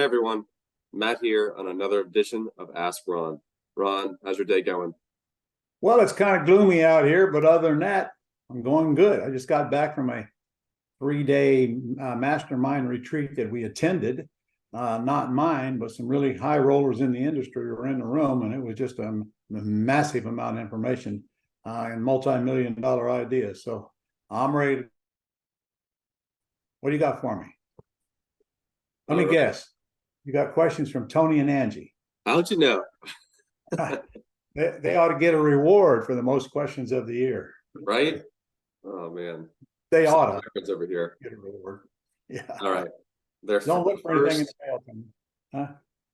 everyone, Matt here on another edition of Ask Ron. Ron, how's your day going? Well, it's kind of gloomy out here, but other than that, I'm going good. I just got back from a 3-day mastermind retreat that we attended. Not mine, but some really high rollers in the industry were in the room, and it was just a massive amount of information and multi-million-dollar ideas. So I'm ready to... What do you got for me? Let me guess. You got questions from Tony and Angie. How'd you know? They ought to get a reward for the most questions of the year. Right? Oh, man. They ought to over here. Get a reward. Yeah. All right. Don't look for anything in the mail. Huh?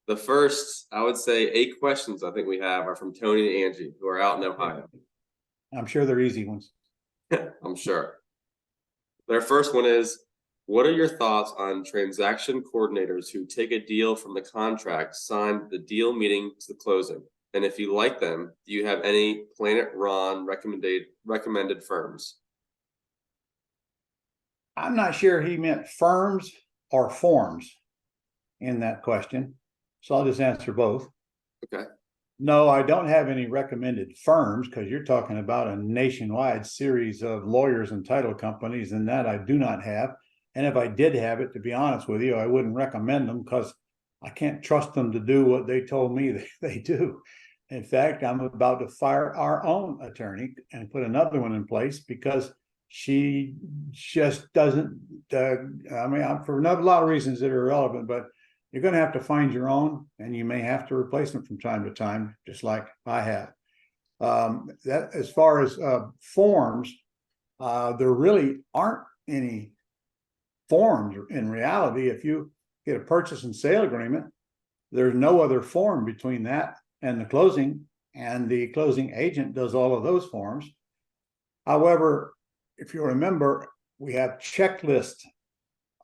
The first, I would say, 8 questions I think we have are from Tony and Angie, who are out in Ohio. I'm sure they're easy ones. I'm sure. Their first one is, what are your thoughts on transaction coordinators who take a deal from the contract signed the deal meeting to the closing? And if you like them, do you have any Planet Ron recommended firms? I'm not sure he meant firms or forms in that question, so I'll just answer both. Okay. No, I don't have any recommended firms because you're talking about a nationwide series of lawyers and title companies, and that I do not have. And if I did have it, to be honest with you, I wouldn't recommend them because I can't trust them to do what they told me they do. In fact, I'm about to fire our own attorney and put another one in place because she just doesn't, for a lot of reasons that are irrelevant, but you're going to have to find your own, and you may have to replace them from time to time, just like I have. That as far as forms, there really aren't any forms in reality. If you get a purchase and sale agreement, there's no other form between that and the closing, and the closing agent does all of those forms. However, if you remember, we have checklists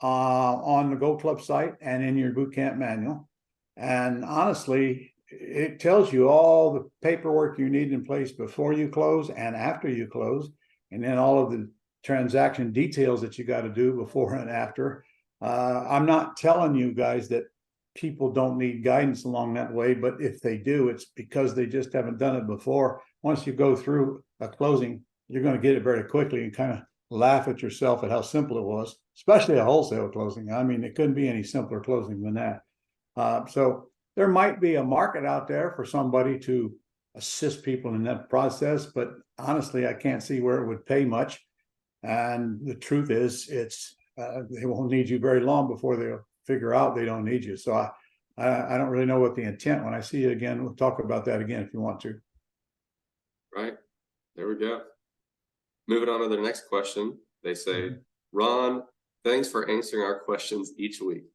on the Go Club site and in your boot camp manual. And honestly, it tells you all the paperwork you need in place before you close and after you close, and then all of the transaction details that you got to do before and after. I'm not telling you guys that people don't need guidance along that way, but if they do, it's because they just haven't done it before. Once you go through a closing, you're going to get it very quickly and kind of laugh at yourself at how simple it was, especially a wholesale closing. I mean, it couldn't be any simpler closing than that. So there might be a market out there for somebody to assist people in that process, but honestly, I can't see where it would pay much. And the truth is, they won't need you very long before they'll figure out they don't need you. So I don't really know what the intent. When I see you again, we'll talk about that again if you want to. Right. There we go. Moving on to the next question. They say, Ron, thanks for answering our questions each week.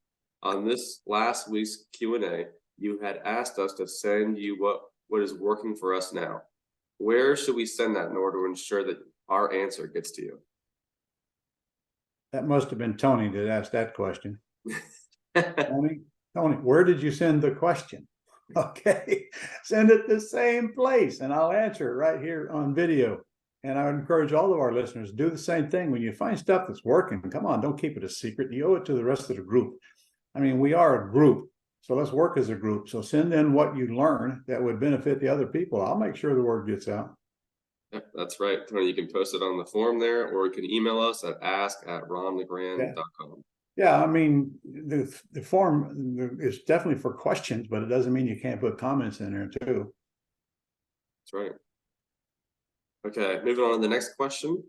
On this last week's Q&A, you had asked us to send you what is working for us now. Where should we send that in order to ensure that our answer gets to you? That must have been Tony that asked that question. Tony, where did you send the question? Okay, send it the same place and I'll answer it right here on video. And I would encourage all of our listeners to do the same thing. When you find stuff that's working, come on, don't keep it a secret. You owe it to the rest of the group. I mean, we are a group, so let's work as a group. So send in what you learn that would benefit the other people. I'll make sure the word gets out. That's right, Tony. You can post it on the forum there, or you can email us at ask@ronlegrand.com. Yeah, I mean, the forum is definitely for questions, but it doesn't mean you can't put comments in there too. That's right. Okay, moving on to the next question.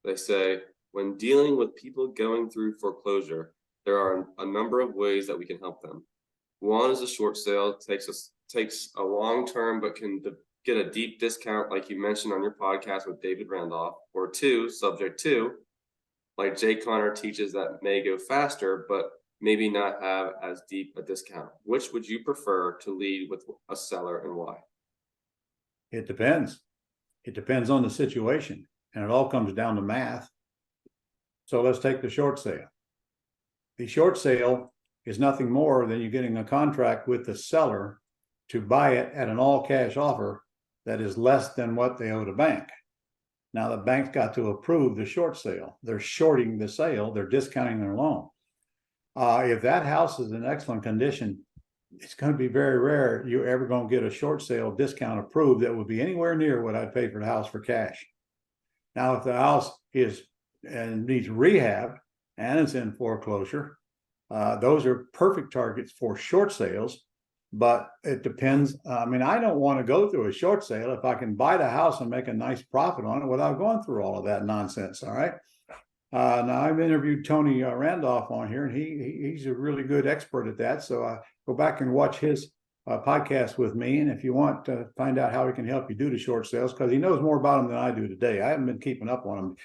They say, when dealing with people going through foreclosure, there are a number of ways that we can help them. One is a short sale, takes a long term, but can get a deep discount, like you mentioned on your podcast with David Randolph. Or 2, subject 2, like Jay Connor teaches, that may go faster, but maybe not have as deep a discount. Which would you prefer to lead with a seller, and why? It depends. It depends on the situation, and it all comes down to math. So let's take the short sale. The short sale is nothing more than you getting a contract with the seller to buy it at an all-cash offer that is less than what they owe the bank. Now, the bank's got to approve the short sale. They're shorting the sale. They're discounting their loan. If that house is in excellent condition, it's going to be very rare you're ever going to get a short sale discount approved that would be anywhere near what I'd pay for the house for cash. Now, if the house is and needs rehab and it's in foreclosure, those are perfect targets for short sales. But it depends. I mean, I don't want to go through a short sale if I can buy the house and make a nice profit on it without going through all of that nonsense. All right. Now I've interviewed Tony Randolph on here, and he's a really good expert at that. So go back and watch his podcast with me. And if you want to find out how he can help you do the short sales, because he knows more about them than I do today. I haven't been keeping up on them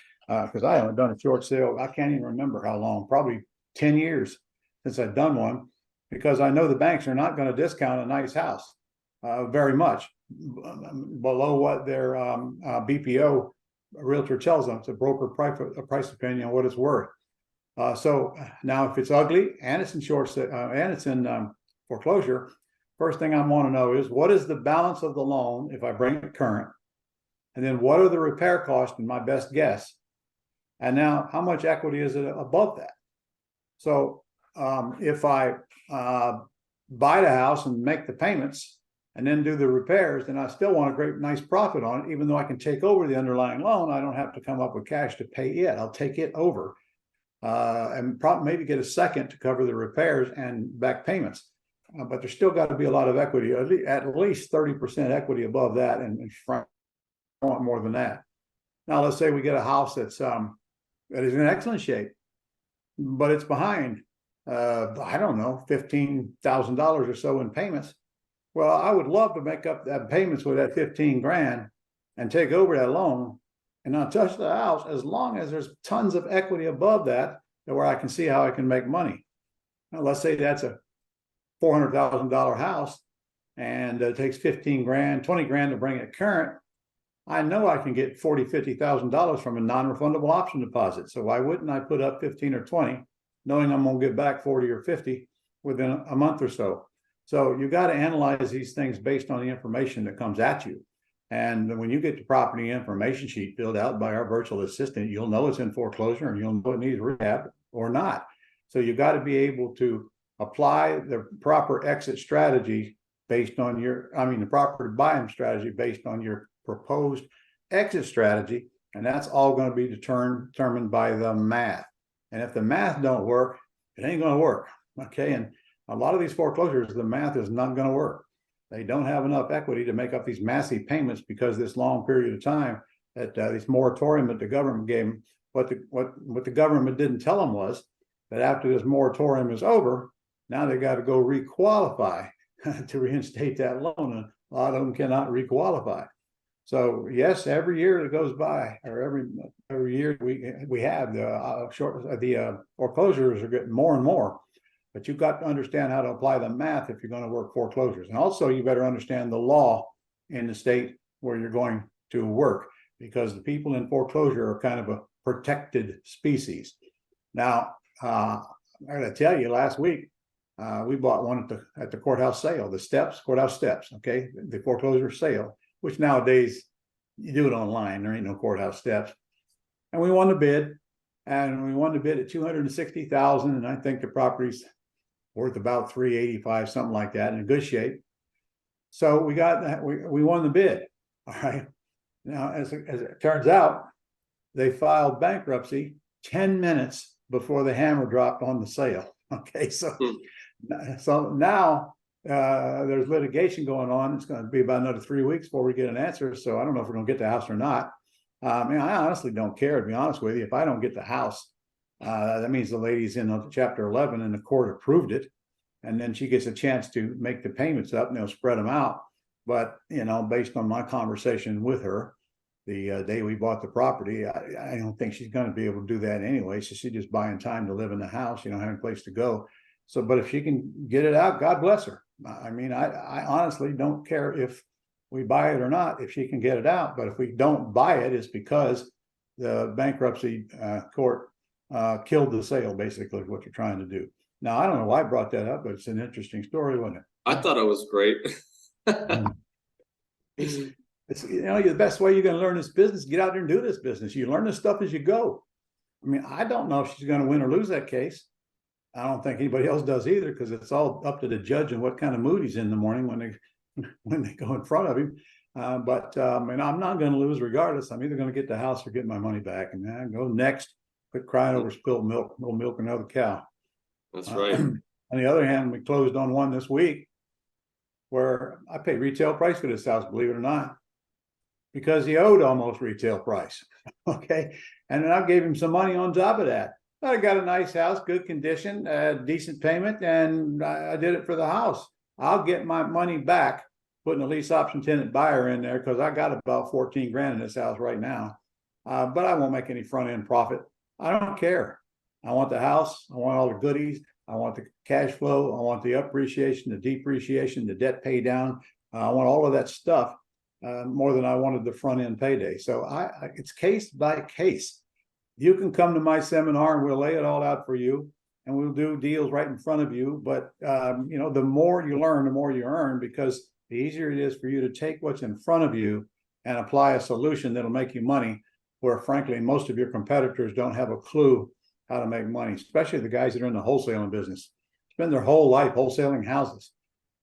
because I haven't done a short sale. I can't even remember how long, probably 10 years since I've done one, because I know the banks are not going to discount a nice house very much below what their BPO realtor tells them. It's a broker price opinion on what it's worth. So now if it's ugly and it's in and it's in foreclosure, first thing I want to know is what is the balance of the loan if I bring it current, and then what are the repair costs in my best guess, and now how much equity is it above that? So if I buy the house and make the payments and then do the repairs, then I still want a nice profit on it. Even though I can take over the underlying loan, I don't have to come up with cash to pay it. I'll take it over and maybe get a second to cover the repairs and back payments. But there's still got to be a lot of equity, at least 30% equity above that, and I want more than that. Now, let's say we get a house that is in excellent shape, but it's behind, I don't know, $15,000 or so in payments. Well, I would love to make up that payments with that 15 grand and take over that loan and not touch the house, as long as there's tons of equity above that where I can see how I can make money. Now, let's say that's a $400,000 house and it takes 15 grand, 20 grand to bring it current. I know I can get $40,000, $50,000 from a non-refundable option deposit. So why wouldn't I put up 15 or 20, knowing I'm going to get back 40 or 50 within a month or so? So you got to analyze these things based on the information that comes at you. And when you get the property information sheet filled out by our virtual assistant, you'll know it's in foreclosure and you'll know it needs rehab or not. So you got to be able to apply the proper exit strategy based on the proper buying strategy based on your proposed exit strategy. And that's all going to be determined by the math. And if the math don't work, it ain't going to work. Okay. And a lot of these foreclosures, the math is not going to work. They don't have enough equity to make up these massive payments because this long period of time that this moratorium that the government gave them. What the government didn't tell them was that after this moratorium is over, now they got to go requalify to reinstate that loan. And a lot of them cannot requalify. So yes, every year that goes by, or every year we have the foreclosures are getting more and more. But you've got to understand how to apply the math if you're going to work foreclosures. And also you better understand the law in the state where you're going to work, because the people in foreclosure are kind of a protected species. Now, I got to tell you, last week, we bought one at the courthouse sale, courthouse steps, okay, the foreclosure sale, which nowadays you do it online. There ain't no courthouse steps. And we won the bid, and we won the bid at $260,000. And I think the property's worth about $385, something like that, in good shape. So we got that. We won the bid. All right. Now, as it turns out, they filed bankruptcy 10 minutes before the hammer dropped on the sale. Okay. So now there's litigation going on. It's going to be about another 3 weeks before we get an answer. So I don't know if we're going to get the house or not. I honestly don't care, to be honest with you. If I don't get the house, that means the lady's in Chapter 11 and the court approved it. And then she gets a chance to make the payments up and they'll spread them out. But, based on my conversation with her the day we bought the property, I don't think she's going to be able to do that anyway. So she's just buying time to live in the house, having a place to go. So, but if she can get it out, God bless her. I honestly don't care if we buy it or not, if she can get it out. But if we don't buy it, it's because the bankruptcy court killed the sale, basically, is what you're trying to do. Now, I don't know why I brought that up, but it's an interesting story, wasn't it? I thought it was great. It's the best way you're going to learn this business, get out there and do this business. You learn this stuff as you go. I don't know if she's going to win or lose that case. I don't think anybody else does either, because it's all up to the judge and what kind of mood he's in the morning when they go in front of him. And I'm not going to lose regardless. I'm either going to get the house or get my money back, and then go next. Quit crying over spilled milk. No milk another cow. That's right. On the other hand, we closed on one this week where I paid retail price for this house, believe it or not, because he owed almost retail price. Okay. And then I gave him some money on top of that. I got a nice house, good condition, decent payment, and I did it for the house. I'll get my money back putting a lease option tenant buyer in there, because I got about 14 grand in this house right now. But I won't make any front end profit. I don't care. I want the house. I want all the goodies. I want the cash flow. I want the appreciation, the depreciation, the debt pay down. I want all of that stuff more than I wanted the front end payday. So it's case by case. You can come to my seminar and we'll lay it all out for you, and we'll do deals right in front of you. But the more you learn, the more you earn, because the easier it is for you to take what's in front of you and apply a solution that'll make you money, where frankly most of your competitors don't have a clue how to make money, especially the guys that are in the wholesaling business. Spend their whole life wholesaling houses.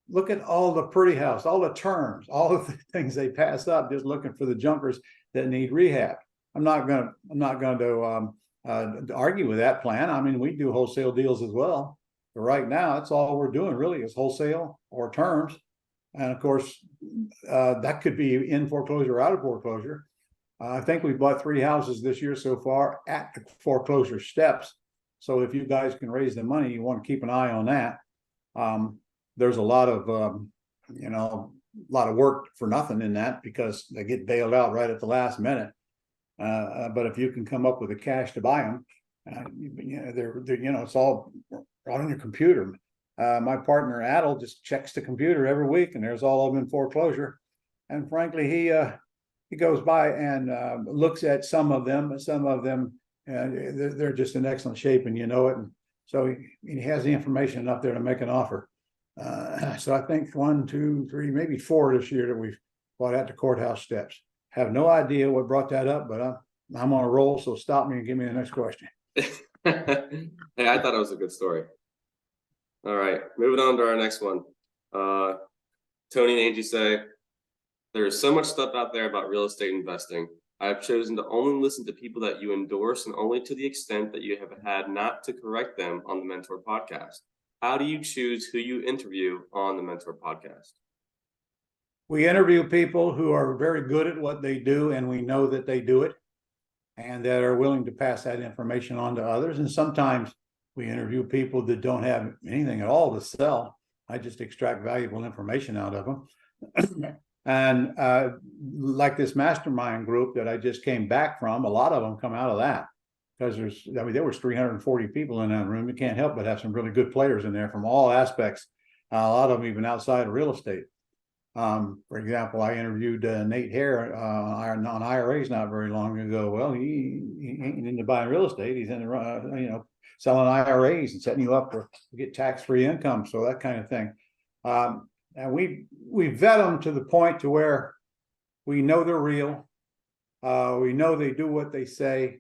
Look at all the pretty house, all the terms, all of the things they pass up just looking for the junkers that need rehab. I'm not going to argue with that plan. I mean, we do wholesale deals as well, but right now that's all we're doing really is wholesale or terms. And of course, that could be in foreclosure or out of foreclosure. I think we bought 3 houses this year so far at the foreclosure steps. So if you guys can raise the money, you want to keep an eye on that. There's a lot of work for nothing in that, because they get bailed out right at the last minute. But if you can come up with the cash to buy them, it's all on your computer. My partner Adel just checks the computer every week, and there's all of them in foreclosure. And frankly, he goes by and looks at some of them, they're just in excellent shape, and and so he has the information up there to make an offer. So I think 1, 2, 3, maybe 4 this year that we've bought at the courthouse steps. Have no idea what brought that up, but I'm on a roll. So stop me and give me the next question. Hey, I thought it was a good story. All right, moving on to our next one. Tony and Angie say, there is so much stuff out there about real estate investing. I have chosen to only listen to people that you endorse, and only to the extent that you have had not to correct them on the Mentor podcast. How do you choose who you interview on the Mentor podcast? We interview people who are very good at what they do, and we know that they do it, and that are willing to pass that information on to others. And sometimes we interview people that don't have anything at all to sell. I just extract valuable information out of them. And like this mastermind group that I just came back from, a lot of them come out of that, because there was 340 people in that room. You can't help but have some really good players in there from all aspects. A lot of them even outside of real estate. For example, I interviewed Nate Hare on IRAs not very long ago. Well, he ain't into buying real estate. He's into selling IRAs and setting you up to get tax-free income, so that kind of thing. And we vet them to the point to where we know they're real. We know they do what they say.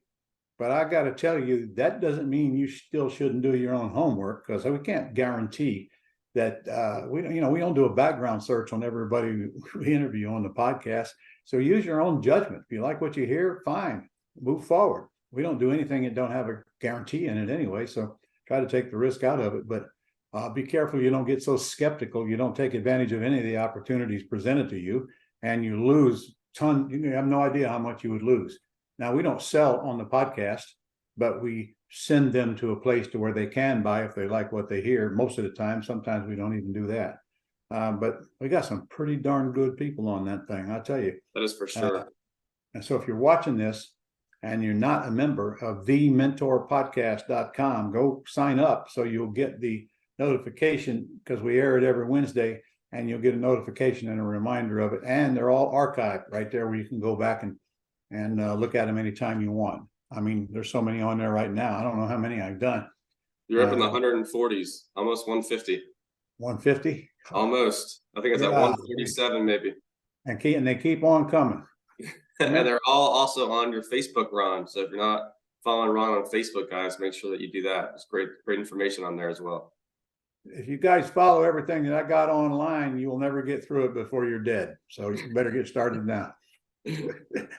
But I got to tell you, that doesn't mean you still shouldn't do your own homework, because we can't guarantee that we don't do a background search on everybody we interview on the podcast. So use your own judgment. If you like what you hear, fine, move forward. We don't do anything that don't have a guarantee in it anyway. So try to take the risk out of it. But be careful you don't get so skeptical. You don't take advantage of any of the opportunities presented to you, and you lose ton. You have no idea how much you would lose. Now, we don't sell on the podcast, but we send them to a place to where they can buy if they like what they hear. Most of the time, sometimes we don't even do that. But we got some pretty darn good people on that thing, I'll tell you. That is for sure. And so if you're watching this and you're not a member of thementorpodcast.com, go sign up so you'll get the notification, because we air it every Wednesday, and you'll get a notification and a reminder of it. And they're all archived right there where you can go back and look at them anytime you want. I mean, there's so many on there right now. I don't know how many I've done. You're up in the 140s, almost 150. 150? Almost. I think it's at 137 maybe. And they keep on coming. And they're all also on your Facebook, Ron. So if you're not following Ron on Facebook, guys, make sure that you do that. It's great information on there as well. If you guys follow everything that I got online, you will never get through it before you're dead. So you better get started now.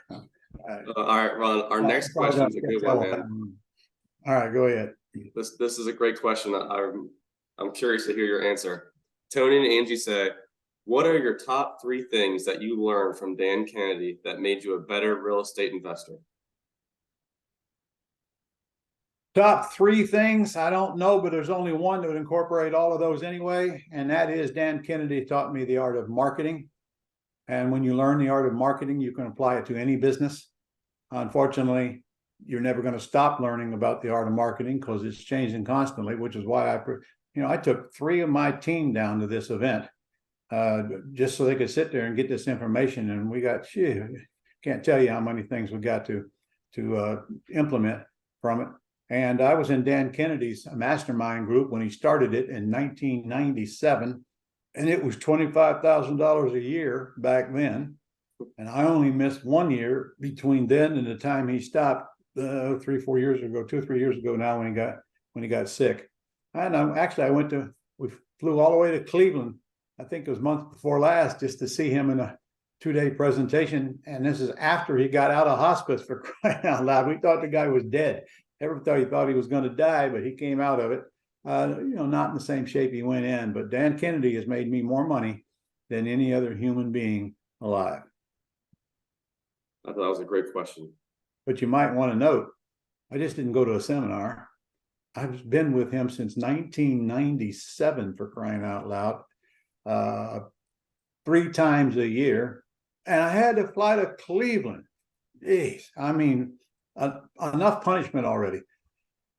All right, Ron, our next question is a good one, man. All right, go ahead. This is a great question. I'm curious to hear your answer. Tony and Angie say, what are your top 3 things that you learned from Dan Kennedy that made you a better real estate investor? Top 3 things, I don't know, but there's only one that would incorporate all of those anyway, and that is Dan Kennedy taught me the art of marketing. And when you learn the art of marketing, you can apply it to any business. Unfortunately, you're never going to stop learning about the art of marketing because it's changing constantly, which is why I took 3 of my team down to this event just so they could sit there and get this information. And we got, can't tell you how many things we got to implement from it. And I was in Dan Kennedy's mastermind group when he started it in 1997, and it was $25,000 a year back then. And I only missed 1 year between then and the time he stopped 2 or 3 years ago now when he got sick. And we flew all the way to Cleveland. I think it was month before last, just to see him in a 2-day presentation. And this is after he got out of hospice, for crying out loud. We thought the guy was dead. Everybody thought he was going to die, but he came out of it, not in the same shape he went in. But Dan Kennedy has made me more money than any other human being alive. I thought that was a great question. But you might want to note, I just didn't go to a seminar. I've been with him since 1997, for crying out loud, 3 times a year. And I had to fly to Cleveland. Jeez, I mean, enough punishment already.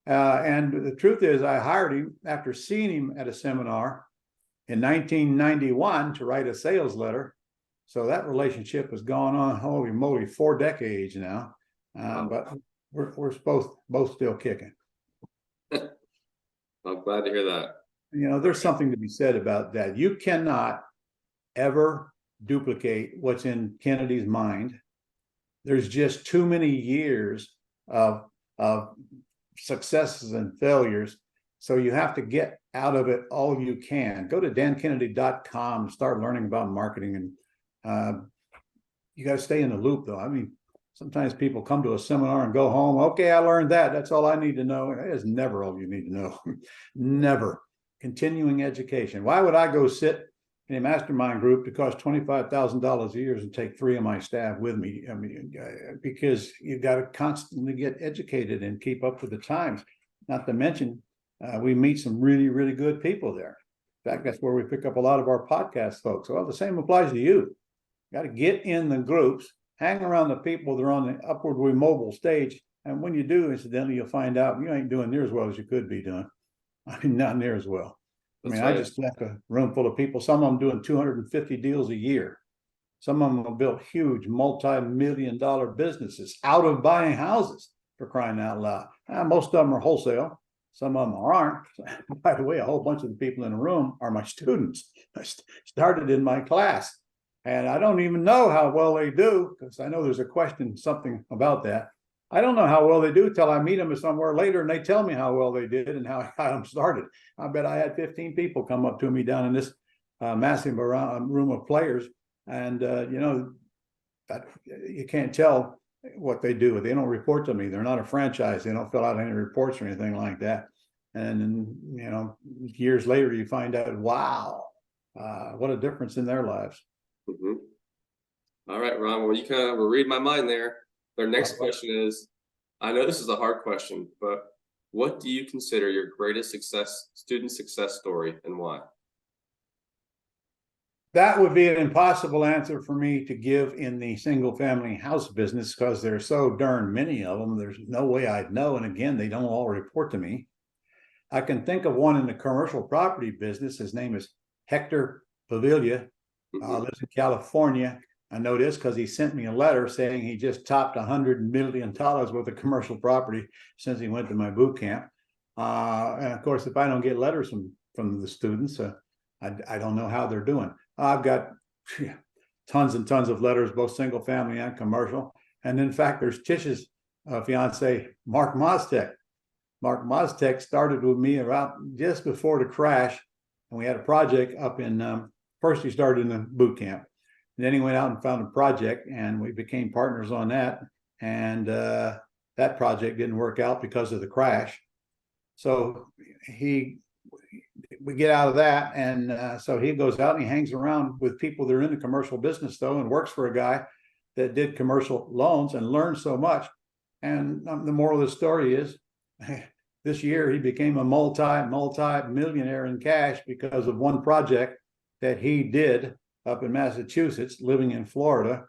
And the truth is, I hired him after seeing him at a seminar in 1991 to write a sales letter. So that relationship has gone on, holy moly, 4 decades now. But we're both still kicking. I'm glad to hear that. There's something to be said about that. You cannot ever duplicate what's in Kennedy's mind. There's just too many years of successes and failures. So you have to get out of it all you can. Go to dankennedy.com and start learning about marketing. And you got to stay in the loop, though. I mean, sometimes people come to a seminar and go home. Okay, I learned that. That's all I need to know. It is never all you need to know. Never. Continuing education. Why would I go sit in a mastermind group that costs $25,000 a year and take 3 of my staff with me? I mean, because you've got to constantly get educated and keep up with the times. Not to mention, we meet some really, really good people there. In fact, that's where we pick up a lot of our podcast folks. Well, the same applies to you. Got to get in the groups, hang around the people that are on the upwardly mobile stage. And when you do, incidentally, you'll find out you ain't doing near as well as you could be doing. I mean, not near as well. That's I just left a room full of people. Some of them doing 250 deals a year. Some of them have built huge multi-million-dollar businesses out of buying houses, for crying out loud. Most of them are wholesale. Some of them aren't. By the way, a whole bunch of the people in the room are my students. I started in my class. And I don't even know how well they do, because I know there's a question, something about that. I don't know how well they do till I meet them somewhere later and they tell me how well they did and how I got them started. I bet I had 15 people come up to me down in this massive room of players. And, you can't tell what they do. They don't report to me. They're not a franchise. They don't fill out any reports or anything like that. And then, years later, you find out, wow, what a difference in their lives. Mm-hmm. All right, Ron. Well, you kind of were reading my mind there. Their next question is, I know this is a hard question, but what do you consider your greatest student success story, and why? That would be an impossible answer for me to give in the single family house business, because there's so darn many of them. There's no way I'd know. And again, they don't all report to me. I can think of one in the commercial property business. His name is Hector Pavilla. Lives in California. I know this because he sent me a letter saying he just topped $100 million worth of commercial property since he went to my boot camp. And of course, if I don't get letters from the students, I don't know how they're doing. I've got tons and tons of letters, both single family and commercial. And in fact, there's Tish's fiance, Mark Mostek. Mark Mostek started with me around just before the crash, and we had a project up in. First, he started in the boot camp, and then he went out and found a project, and we became partners on that. And that project didn't work out because of the crash. So we get out of that, and so he goes out and he hangs around with people that are in the commercial business though, and works for a guy that did commercial loans and learned so much. And the moral of the story is, this year he became a multi-millionaire in cash because of one project that he did up in Massachusetts, living in Florida.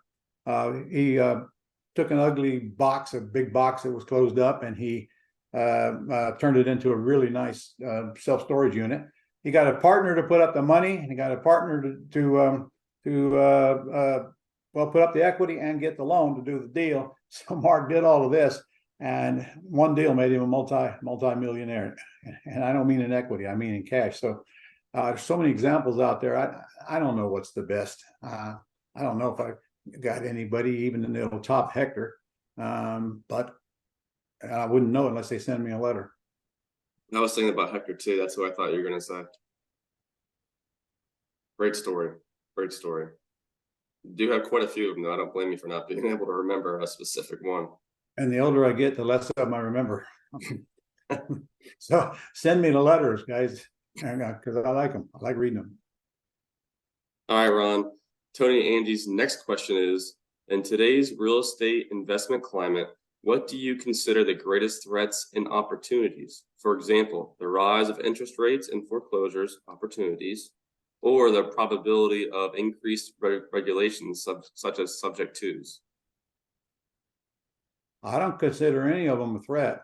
He took an ugly box, a big box that was closed up, and he turned it into a really nice self-storage unit. He got a partner to put up the money, and he got a partner to put up the equity and get the loan to do the deal. So Mark did all of this, and one deal made him a multi-millionaire. And I don't mean in equity, I mean in cash. So there's so many examples out there. I don't know what's the best. I don't know if I got anybody even in the top hectare, but I wouldn't know unless they send me a letter. I was thinking about Hector too. That's who I thought you were going to say. Great story. Great story. You do have quite a few of them, though. I don't blame you for not being able to remember a specific one. And the older I get, the less of them I remember. So send me the letters, guys, because I like them. I like reading them. All right, Ron. Tony and Angie's next question is, in today's real estate investment climate, what do you consider the greatest threats and opportunities? For example, the rise of interest rates and foreclosures opportunities, or the probability of increased regulations such as subject twos? I don't consider any of them a threat.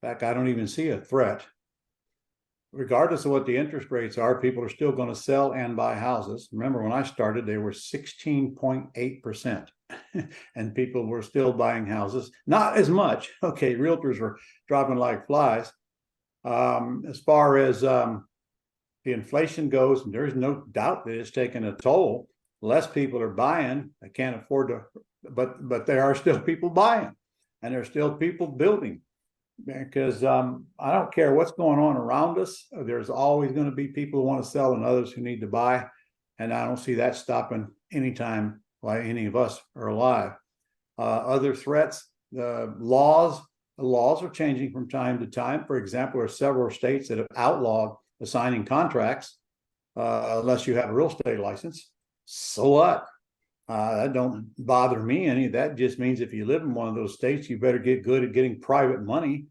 In fact, I don't even see a threat. Regardless of what the interest rates are, people are still going to sell and buy houses. Remember, when I started, they were 16.8%. And people were still buying houses. Not as much. Okay, realtors were dropping like flies. As far as the inflation goes, there's no doubt that it's taken a toll. Less people are buying. They can't afford to, but there are still people buying, and there's still people building. Because I don't care what's going on around us. There's always going to be people who want to sell and others who need to buy. And I don't see that stopping anytime while any of us are alive. Other threats, the laws are changing from time to time. For example, there are several states that have outlawed assigning contracts unless you have a real estate license. So what? That don't bother me any. That just means if you live in one of those states, you better get good at getting private money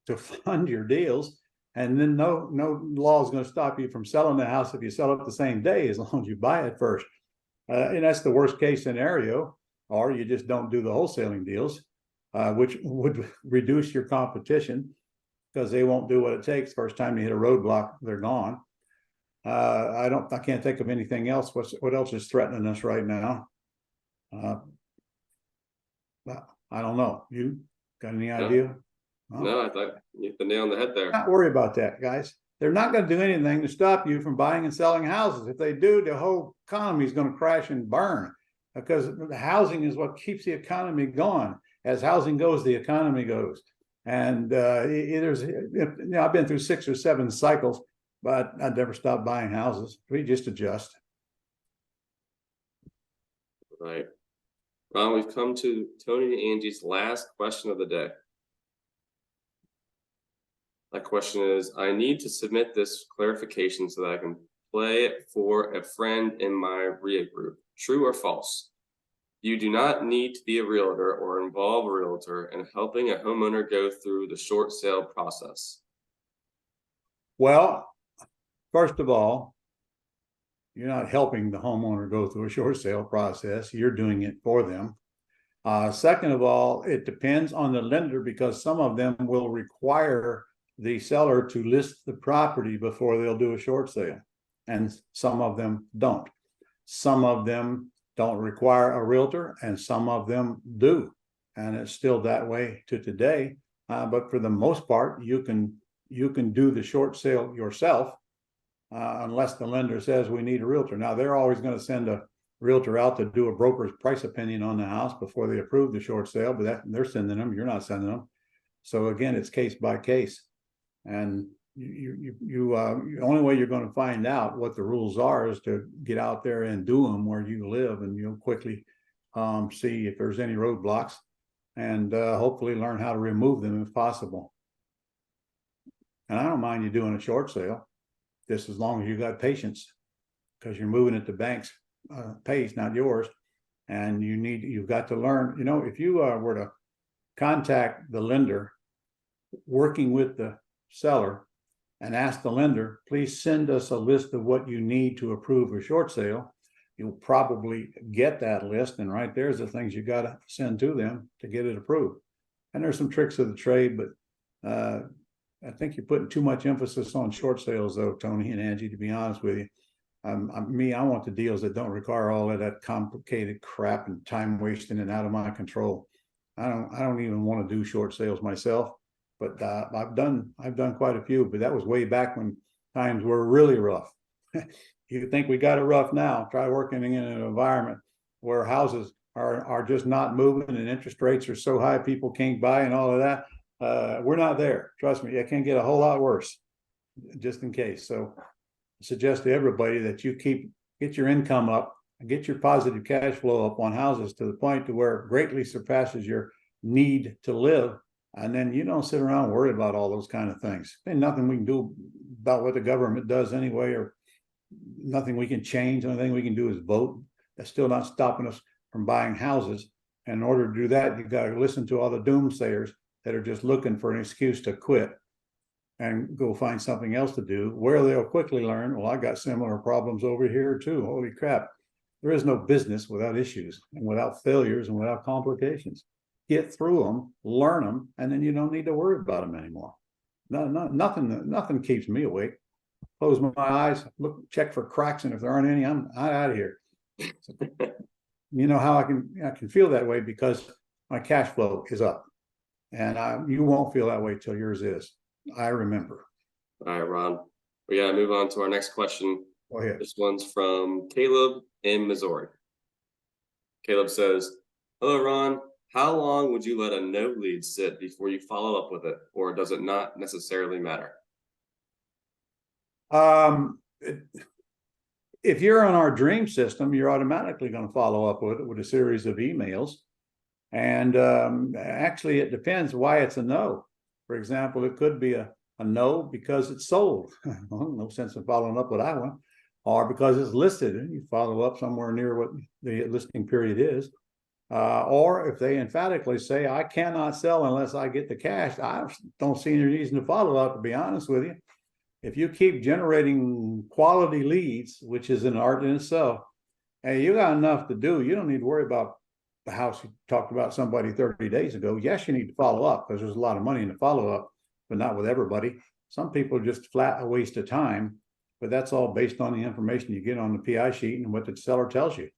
to fund your deals. And then no law is going to stop you from selling the house if you sell it the same day, as long as you buy it first. And that's the worst case scenario. Or you just don't do the wholesaling deals, which would reduce your competition because they won't do what it takes. First time you hit a roadblock, they're gone. I can't think of anything else. What else is threatening us right now? I don't know. You got any idea? No, I thought you hit the nail on the head there. Not worry about that, guys. They're not going to do anything to stop you from buying and selling houses. If they do, the whole economy is going to crash and burn, because housing is what keeps the economy going. As housing goes, the economy goes. And I've been through 6 or 7 cycles, but I'd never stop buying houses. We just adjust. Right. Well, we've come to Tony and Angie's last question of the day. That question is, I need to submit this clarification so that I can play it for a friend in my RIA group. True or false? You do not need to be a realtor or involve a realtor in helping a homeowner go through the short sale process. Well, first of all, you're not helping the homeowner go through a short sale process. You're doing it for them. Second of all, it depends on the lender, because some of them will require the seller to list the property before they'll do a short sale, and some of them don't. Some of them don't require a realtor, and some of them do, and it's still that way to today. But for the most part, you can do the short sale yourself, unless the lender says we need a realtor. Now, they're always going to send a realtor out to do a broker's price opinion on the house before they approve the short sale, but they're sending them, you're not sending them. So again, it's case by case. And the only way you're going to find out what the rules are is to get out there and do them where you live, and you'll quickly see if there's any roadblocks, and hopefully learn how to remove them if possible. And I don't mind you doing a short sale, just as long as you got patience, because you're moving at the bank's pace, not yours. And you've got to learn, if you were to contact the lender working with the seller and ask the lender, please send us a list of what you need to approve a short sale, you'll probably get that list. And right there's the things you got to send to them to get it approved. And there's some tricks of the trade, but I think you're putting too much emphasis on short sales, though, Tony and Angie, to be honest with you. I want the deals that don't require all of that complicated crap and time wasting and out of my control. I don't even want to do short sales myself, but I've done quite a few, but that was way back when times were really rough. You think we got it rough now? Try working in an environment where houses are just not moving and interest rates are so high people can't buy and all of that. We're not there. Trust me, it can get a whole lot worse, just in case. So I suggest to everybody that you get your income up and get your positive cash flow up on houses to the point to where it greatly surpasses your need to live. And then you don't sit around worried about all those kind of things. There's nothing we can do about what the government does anyway, or nothing we can change. The only thing we can do is vote. That's still not stopping us from buying houses. And in order to do that, you've got to listen to all the doomsayers that are just looking for an excuse to quit and go find something else to do, where they'll quickly learn, well, I got similar problems over here too. Holy crap. There is no business without issues and without failures and without complications. Get through them, learn them, and then you don't need to worry about them anymore. Nothing keeps me awake. Close my eyes, look, check for cracks, and if there aren't any, I'm out of here. You know how I can feel that way because my cash flow is up, and you won't feel that way till yours is. I remember. All right, Ron. We gotta move on to our next question. Go ahead. This one's from Caleb in Missouri. Caleb says, "Hello, Ron. How long would you let a no lead sit before you follow up with it, or does it not necessarily matter?" If you're on our dream system, you're automatically going to follow up with it with a series of emails. And actually, it depends why it's a no. For example, it could be a no because it's sold. Well, no sense in following up with that one. Or because it's listed, and you follow up somewhere near what the listing period is. Or if they emphatically say, I cannot sell unless I get the cash, I don't see any reason to follow up, to be honest with you. If you keep generating quality leads, which is an art in itself, and you got enough to do, you don't need to worry about the house you talked about somebody 30 days ago. Yes, you need to follow up because there's a lot of money in the follow up, but not with everybody. Some people are just flat a waste of time, but that's all based on the information you get on the PI sheet and what the seller tells you.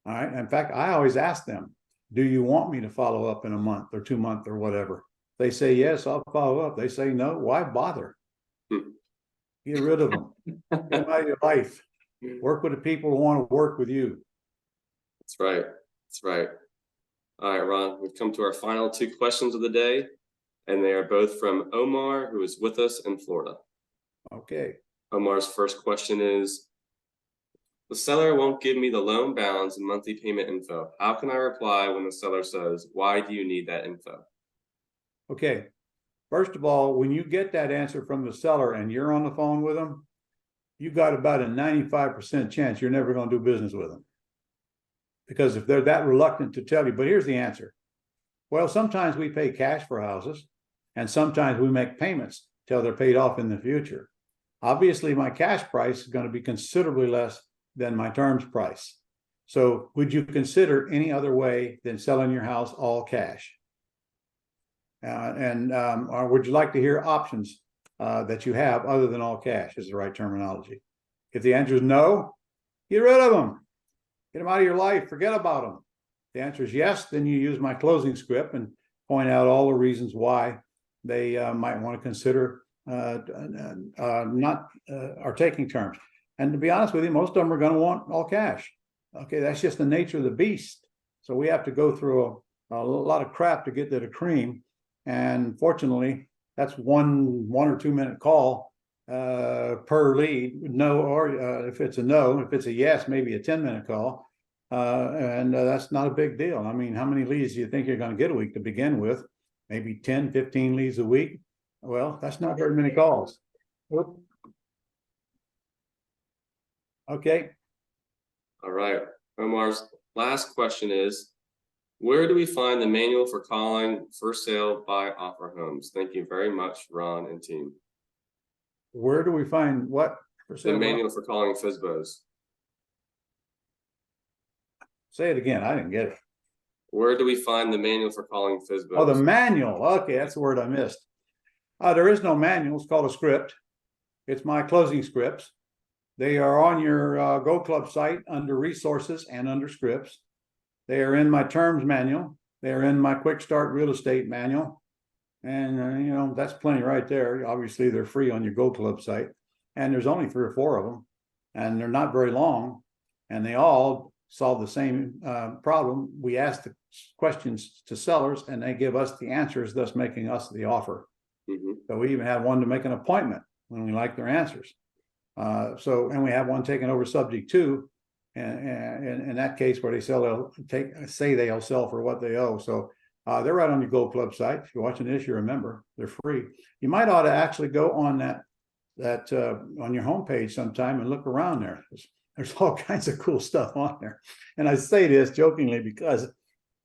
All right. In fact, I always ask them, do you want me to follow up in a month or 2 months or whatever? They say, yes, I'll follow up. They say, no, why bother? Get rid of them. Get them out of your life. Work with the people who want to work with you. That's right. That's right. All right, Ron, we've come to our final 2 questions of the day, and they are both from Omar, who is with us in Florida. Okay. Omar's first question is, the seller won't give me the loan balance and monthly payment info. How can I reply when the seller says, why do you need that info? Okay. First of all, when you get that answer from the seller and you're on the phone with them, you got about a 95% chance you're never going to do business with them. Because if they're that reluctant to tell you, but here's the answer. Well, sometimes we pay cash for houses, and sometimes we make payments till they're paid off in the future. Obviously, my cash price is going to be considerably less than my terms price. So would you consider any other way than selling your house all cash? Or would you like to hear options that you have other than all cash is the right terminology? If the answer is no, get rid of them. Get them out of your life. Forget about them. If the answer is yes, then you use my closing script and point out all the reasons why they might want to consider not taking terms. And to be honest with you, most of them are going to want all cash. Okay, that's just the nature of the beast. So we have to go through a lot of crap to get to the cream. And fortunately, that's one or 2 minute call per lead. No, or if it's a no, if it's a yes, maybe a 10-minute call. And that's not a big deal. I mean, how many leads do you think you're going to get a week to begin with? Maybe 10, 15 leads a week. Well, that's not very many calls. Okay. All right. Omar's last question is, where do we find the manual for calling for sale by offer homes? Thank you very much, Ron and team. Where do we find what? For The sale? manual for calling FSBOs. Say it again. I didn't get it. Where do we find the manual for calling FSBOs? Oh, the manual. Okay, that's the word I missed. There is no manual. It's called a script. It's my closing scripts. They are on your Go Club site under resources and under scripts. They are in my terms manual. They are in my quick start real estate manual. And, you know, that's plenty right there. Obviously, they're free on your Go Club site. And there's only 3 or 4 of them. And they're not very long. And they all solve the same problem. We ask the questions to sellers and they give us the answers, thus making us the offer. So we even have one to make an appointment when we like their answers. And we have one taken over subject to, and in that case where they say they'll sell for what they owe. So they're right on your Gold Club site. If you're watching this, you remember they're free. You might ought to actually go on that on your homepage sometime and look around there. There's all kinds of cool stuff on there. And I say this jokingly because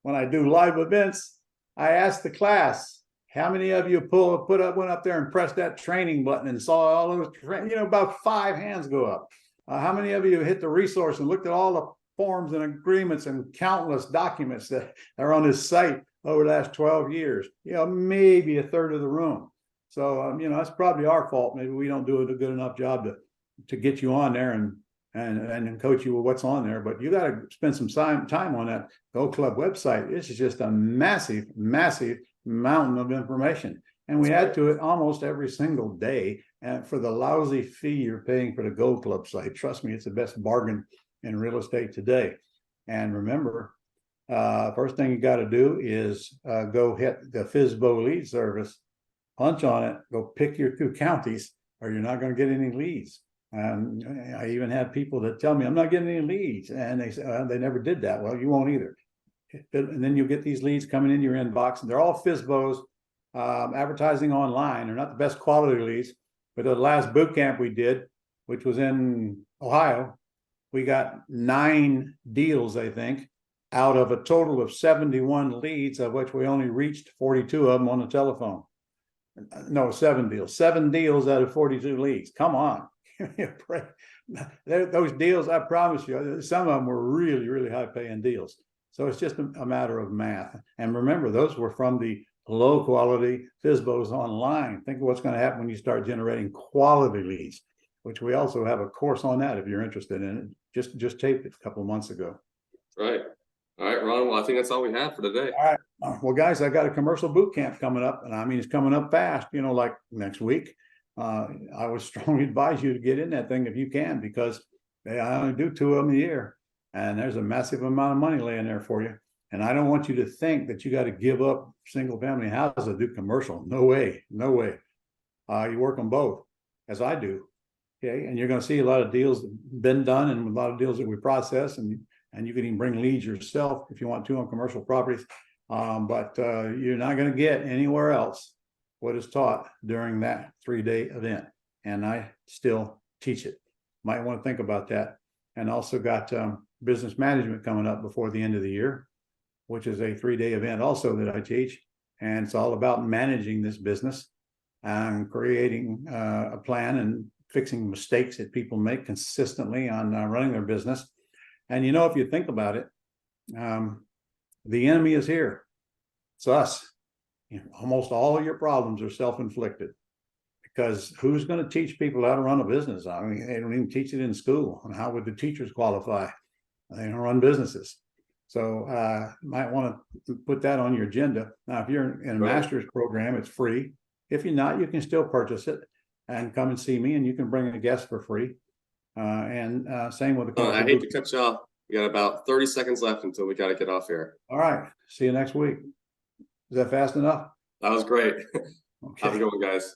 when I do live events, I ask the class, how many of you went up there and pressed that training button and saw all those, about 5 hands go up. How many of you hit the resource and looked at all the forms and agreements and countless documents that are on this site over the last 12 years? Maybe a third of the room. So, that's probably our fault. Maybe we don't do a good enough job to get you on there and coach you with what's on there. But you got to spend some time on that Go Club website. This is just a massive, massive mountain of information, and we add to it almost every single day, and for the lousy fee you're paying for the Go Club site. Trust me, it's the best bargain in real estate today. And remember, first thing you got to do is go hit the FSBO lead service, punch on it, go pick your 2 counties, or you're not going to get any leads. And I even have people that tell me I'm not getting any leads, and they say they never did that. Well, you won't either. And then you get these leads coming in your inbox, and they're all FSBOs advertising online. They're not the best quality leads, but the last boot camp we did, which was in Ohio, we got 9 deals, I think, out of a total of 71 leads, of which we only reached 42 of them on the telephone. No, 7 deals. 7 deals out of 42 leads. Come on. Those deals, I promise you, some of them were really, really high paying deals. So it's just a matter of math. And remember, those were from the low quality FSBOs online. Think of what's going to happen when you start generating quality leads, which we also have a course on that if you're interested in it. Just taped it a couple of months ago. Right. All right, Ron. Well, I think that's all we have for today. All right. Well, guys, I got a commercial boot camp coming up, and I mean, it's coming up fast, like next week. I would strongly advise you to get in that thing if you can, because I only do 2 of them a year. And there's a massive amount of money laying there for you. And I don't want you to think that you got to give up single family houses to do commercial. No way. No way. You work on both, as I do. Okay. And you're going to see a lot of deals been done and a lot of deals that we process. And you can even bring leads yourself if you want to on commercial properties. But you're not going to get anywhere else what is taught during that 3-day event. And I still teach it. Might want to think about that. And also got business management coming up before the end of the year, which is a 3-day event also that I teach. And it's all about managing this business and creating a plan and fixing mistakes that people make consistently on running their business. And if you think about it, the enemy is here. It's us. Almost all of your problems are self-inflicted, because who's going to teach people how to run a business? I mean, they don't even teach it in school. And how would the teachers qualify? They don't run businesses. So might want to put that on your agenda. Now, if you're in a master's program, it's free. If you're not, you can still purchase it and come and see me, and you can bring a guest for free. And same with the I hate to cut you off. We got about 30 seconds left until we gotta get off here. All right, see you next week. Is that fast enough? That was great. Have a Okay. good one, guys.